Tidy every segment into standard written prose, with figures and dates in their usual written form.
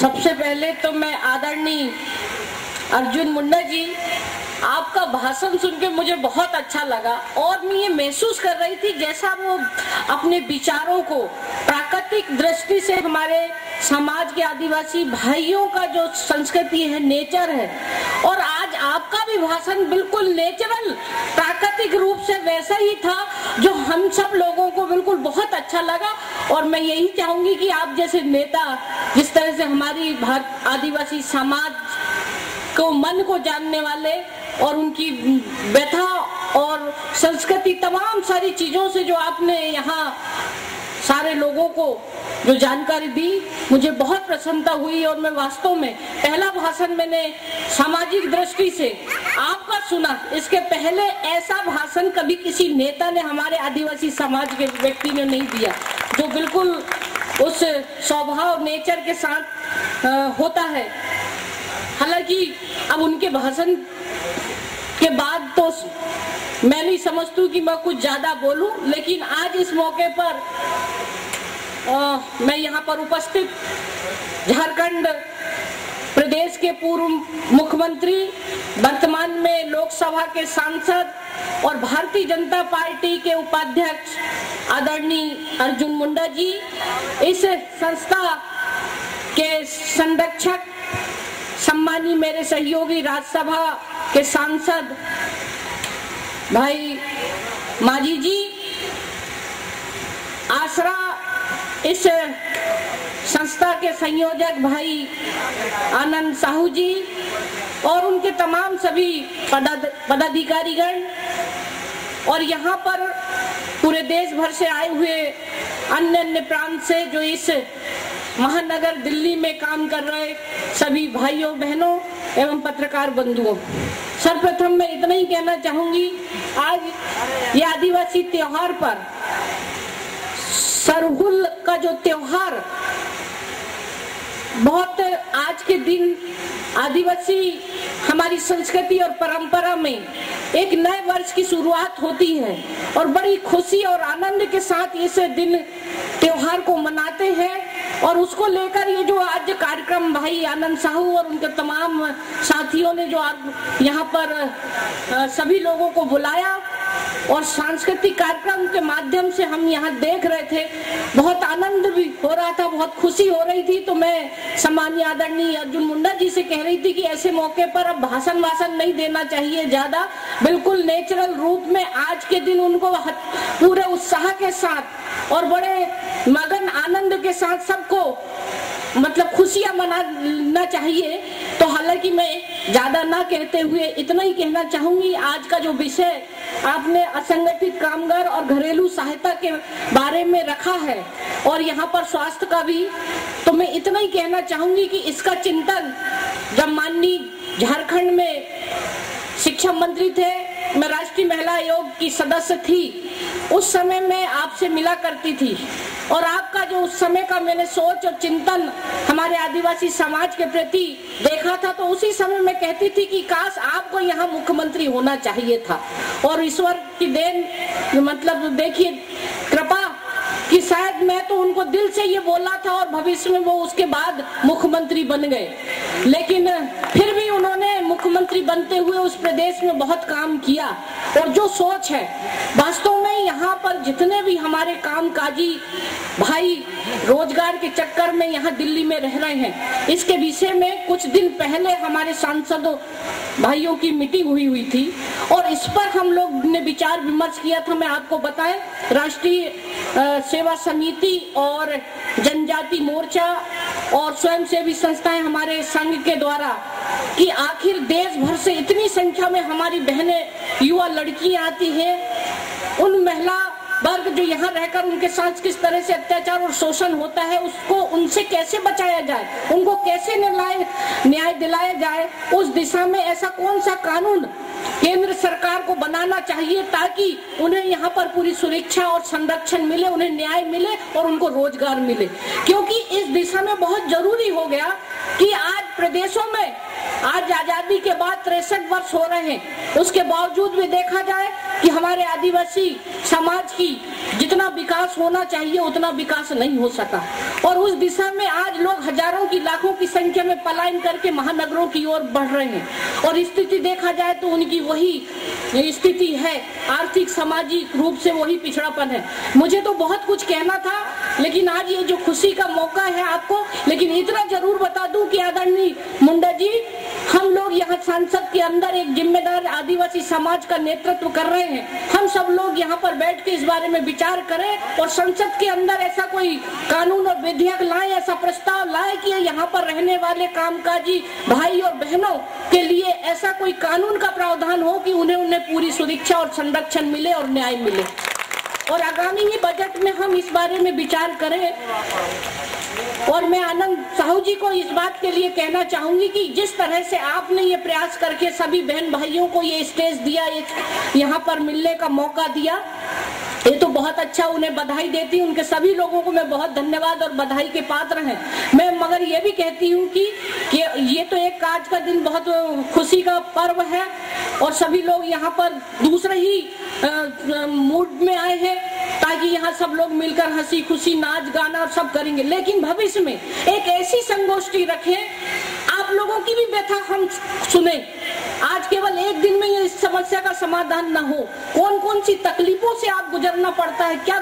सबसे पहले तो मैं आदरणीय अर्जुन मुंडा जी, आपका भाषण सुन के मुझे बहुत अच्छा लगा और मैं ये महसूस कर रही थी जैसा वो अपने विचारों को प्राकृतिक दृष्टि से हमारे समाज के आदिवासी भाइयों का जो संस्कृति है, नेचर है, और आज आपका भी भाषण बिल्कुल नेचुरल प्राकृतिक रूप से वैसा ही था जो हम सब लोगों को बिल्कुल बहुत अच्छा लगा। और मैं यही चाहूंगी कि आप जैसे नेता जिस तरह से हमारी आदिवासी समाज को मन को जानने वाले और उनकी व्यथा और संस्कृति तमाम सारी चीजों से जो आपने यहाँ सारे लोगों को जो जानकारी दी, मुझे बहुत प्रसन्नता हुई। और मैं वास्तव में पहला भाषण मैंने सामाजिक दृष्टि से आपका सुना, इसके पहले ऐसा भाषण कभी किसी नेता ने हमारे आदिवासी समाज के व्यक्ति ने नहीं दिया, जो बिल्कुल उस स्वभाव नेचर के साथ होता है। हालांकि अब उनके भाषण के बाद तो मैं नहीं समझती कि मैं कुछ ज्यादा बोलूं, लेकिन आज इस मौके पर मैं यहाँ पर उपस्थित झारखंड प्रदेश के पूर्व मुख्यमंत्री, वर्तमान में लोकसभा के सांसद और भारतीय जनता पार्टी के उपाध्यक्ष आदरणीय अर्जुन मुंडा जी, इस संस्था के संरक्षक सम्मानी मेरे सहयोगी राज्यसभा के सांसद भाई माझी जी, आसरा इस संस्था के संयोजक भाई आनंद साहू जी और उनके तमाम सभी पदाधिकारीगण, और यहाँ पर पूरे देश भर से आए हुए अन्य प्रांत से जो इस महानगर दिल्ली में काम कर रहे सभी भाइयों बहनों एवं पत्रकार बंधुओं, सर्वप्रथम मैं इतना ही कहना चाहूंगी, आज ये आदिवासी त्योहार पर सरहुल का जो त्योहार बहुत आज के दिन आदिवासी हमारी संस्कृति और परंपरा में एक नए वर्ष की शुरुआत होती है और बड़ी खुशी और आनंद के साथ इस दिन त्योहार को मनाते हैं। और उसको लेकर ये जो आज कार्यक्रम भाई आनंद साहू और उनके तमाम साथियों ने जो यहाँ पर सभी लोगों को बुलाया और सांस्कृतिक कार्यक्रम के माध्यम से हम यहाँ देख रहे थे, बहुत आनंद भी हो रहा था, बहुत खुशी हो रही थी। तो मैं सम्मानीय आदरणीय अर्जुन मुंडा जी से कह रही थी कि ऐसे मौके पर अब भाषण नहीं देना चाहिए ज्यादा, बिल्कुल नेचुरल रूप में आज के दिन उनको पूरे उत्साह के साथ और बड़े मगन आनंद के साथ सबको मतलब खुशियां मनाना चाहिए। तो हालांकि मैं ज्यादा ना कहते हुए इतना ही कहना चाहूंगी, आज का जो विषय आपने असंगठित कामगार और घरेलू सहायता के बारे में रखा है और यहाँ पर स्वास्थ्य का भी, तो मैं इतना ही कहना चाहूंगी कि इसका चिंतन जब माननीय झारखंड में शिक्षा मंत्री थे, मैं राष्ट्रीय महिला आयोग की सदस्य थी, उस समय मैं आपसे मिला करती थी और आपका जो उस समय का मैंने सोच और चिंतन हमारे आदिवासी समाज के प्रति देखा था, तो उसी समय मैं कहती थी कि काश आपको यहाँ मुख्यमंत्री होना चाहिए था। और ईश्वर की देन मतलब देखिए कृपा कि शायद मैं तो उनको दिल से ये बोला था और भविष्य में वो उसके बाद मुख्यमंत्री बन गए, लेकिन फिर भी उन्होंने मुख्यमंत्री बनते हुए उस प्रदेश में बहुत काम किया। और जो सोच है वास्तव में यहाँ पर जितने भी हमारे कामकाजी भाई रोजगार के चक्कर में यहाँ दिल्ली में रह रहे हैं, इसके विषय में कुछ दिन पहले हमारे सांसदों भाइयों की मीटिंग हुई थी और इस पर हम लोग ने विचार विमर्श किया था। मैं आपको बताएं, राष्ट्रीय सेवा समिति और जनजाति मोर्चा और स्वयंसेवी संस्थाएं हमारे संघ के द्वारा कि आखिर देश भर से इतनी संख्या में हमारी बहनें युवा लड़कियां आती हैं, उन महिला वर्ग जो यहाँ रहकर उनके साथ किस तरह से अत्याचार और शोषण होता है, उसको उनसे कैसे बचाया जाए, उनको कैसे न्याय दिलाया जाए, उस दिशा में ऐसा कौन सा कानून केंद्र सरकार को बनाना चाहिए ताकि उन्हें यहाँ पर पूरी सुरक्षा और संरक्षण मिले, उन्हें न्याय मिले और उनको रोजगार मिले। क्योंकि इस दिशा में बहुत जरूरी हो गया कि आज प्रदेशों में आज आजादी के बाद 63 वर्ष हो रहे हैं, उसके बावजूद भी देखा जाए कि हमारे आदिवासी समाज की जितना विकास होना चाहिए उतना विकास नहीं हो सका। और उस दिशा में आज लोग हजारों की लाखों की संख्या में पलायन करके महानगरों की ओर बढ़ रहे हैं। और स्थिति देखा जाए तो उनकी वही स्थिति है, आर्थिक सामाजिक रूप से वही पिछड़ापन है। मुझे तो बहुत कुछ कहना था, लेकिन आज ये जो खुशी का मौका है आपको, लेकिन इतना जरूर बता दूं कि आदरणीय मुंडा जी, हम लोग यहाँ संसद के अंदर एक जिम्मेदार आदिवासी समाज का नेतृत्व कर रहे हैं। हम सब लोग यहाँ पर बैठ के इस बारे में विचार करें और संसद के अंदर ऐसा कोई कानून और विधेयक लाएं, ऐसा प्रस्ताव लाएं कि यहाँ पर रहने वाले कामकाजी भाई और बहनों के लिए ऐसा कोई कानून का प्रावधान हो कि उन्हें पूरी सुरक्षा और संरक्षण मिले और न्याय मिले। और आगामी ही बजट में हम इस बारे में विचार करें। और मैं आनंद साहू जी को इस बात के लिए कहना चाहूंगी कि जिस तरह से आपने ये प्रयास करके सभी बहन भाइयों को ये स्टेज दिया, यहाँ पर मिलने का मौका दिया, ये तो बहुत अच्छा, उन्हें बधाई देती हूँ। उनके सभी लोगों को मैं बहुत धन्यवाद और बधाई के पात्र हैं। मैं मगर ये भी कहती हूँ कि ये तो एक आज का दिन बहुत खुशी का पर्व है और सभी लोग यहाँ पर दूसरे ही मूड में आए हैं ताकि यहाँ सब लोग मिलकर हंसी खुशी नाच गाना सब करेंगे। लेकिन भविष्य में एक ऐसी संगोष्ठी रखें, आप लोगों की भी व्यथा हम सुने। आज केवल एक दिन में ये इस समस्या का समाधान न हो। कौन कौन सी तकलीफों से आप गुजरना पड़ता है, क्या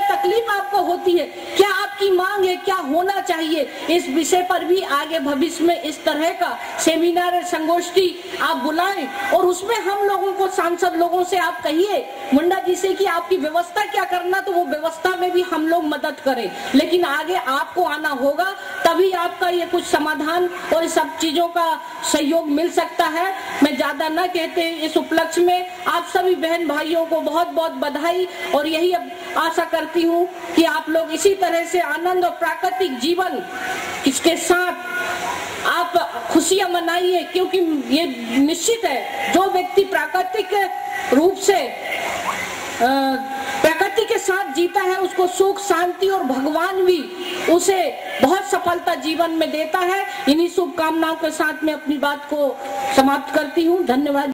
तकलीफ आपको होती है, क्या आपकी मांग है, क्या होना चाहिए, इस विषय पर भी आगे भविष्य में इस तरह का सेमिनार संगोष्ठी आप बुलाएं और उसमें हम लोगों को, सांसद लोगों से आप कहिए मुंडा जी से कि आपकी व्यवस्था क्या करना, तो वो व्यवस्था में भी हम लोग मदद करें। लेकिन आगे आपको आना होगा, तभी आपका ये कुछ समाधान और सब चीजों का सहयोग मिल सकता है। मैं ज्यादा न कहते, इस उपलक्ष्य में आप सभी बहन भाइयों को बहुत बहुत बधाई और यही अब आशा करती हूँ कि आप लोग इसी तरह से आनंद और प्राकृतिक जीवन इसके साथ आप खुशियां मनाइए, क्योंकि ये निश्चित है जो व्यक्ति प्राकृतिक रूप से प्रकृति के साथ जीता है उसको सुख शांति और भगवान भी उसे बहुत सफलता जीवन में देता है। इन्हीं शुभकामनाओं के साथ मैं अपनी बात को समाप्त करती हूँ। धन्यवाद।